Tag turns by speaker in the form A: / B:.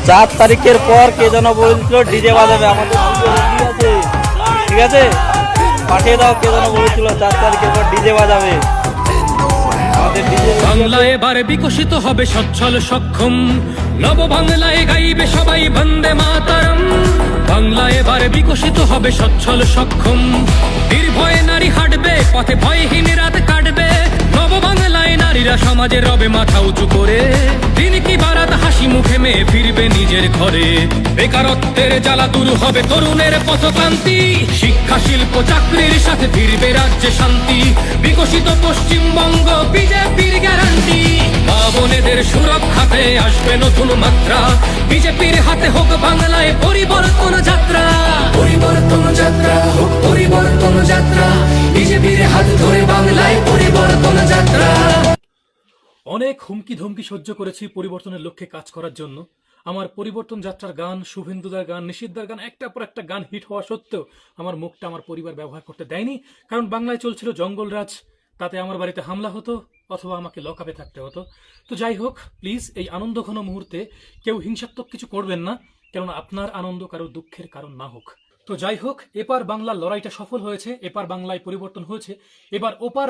A: 4 তারিখের পর কে যেন বলেছিল ডিজে বাজাবে, আমাদের আছে, ঠিক আছে, পাঠিয়ে দাও। কে যেন বলেছিল 4 তারিখের পর ডিজে বাজাবে, আমাদের ডিজে।
B: বাংলা এবারে বিকশিত হবে সচ্ছল সক্ষম, নব বাংলায় গাইবে সবাই বন্দে মাতরম। বাংলা এবারে বিকশিত হবে সচ্ছল সক্ষম, নির্ভয়ে নারী হাঁটবে পথে, ভয়হীন রাত কাটবে। নব বাংলায় নারীরা সমাজে রবে মাথা উঁচু করে, দিন কি বারাত হাসি মুখে মেয়ে ফিরবে নিজের ঘরে। বেকারত্বের জ্বালা দূর হবে তরুণের পথক্রান্তি, শিক্ষা শিল্প চাকরির সাথে ফিরবে রাজ্যে শান্তি। বিকশিত পশ্চিমবঙ্গ বিজেপির গ্যারান্টি, মা বোনেদের সুরক্ষাতে আসবে নতুন মাত্রা। বিজেপির হাতে হোক বাংলায় পরিবর্তন যাত্রা, পরিবর্তন যাত্রা হোক পরিবর্তন যাত্রা। বিজেপির হাত ধরে বাংলায় পরিবর্তন যাত্রা।
C: অনেক হুমকি ধমকি সহ্য করেছি পরিবর্তনের লক্ষ্যে কাজ করার জন্য। আমার পরিবর্তন যাত্রার গান, শুভেন্দুদার গান, নিষিদ্ধদার গান, একটার পর একটা গান হিট হওয়া সত্ত্বেও আমার মুখটা আমার পরিবার ব্যবহার করতে দেয়নি, কারণ বাংলায় চলছিল জঙ্গলরাজ। তাতে আমার বাড়িতে হামলা হতো অথবা আমাকে লকআপে থাকতে হতো। তো যাই হোক, প্লিজ এই আনন্দঘন মুহূর্তে কেউ হিংসাত্মক কিছু করবেন না, কেননা আপনার আনন্দ কারো দুঃখের কারণ না হোক। তো যাই হোক, এপার বাংলার লড়াইটা সফল হয়েছে, এপার বাংলায় পরিবর্তন হয়েছে, এবার ওপার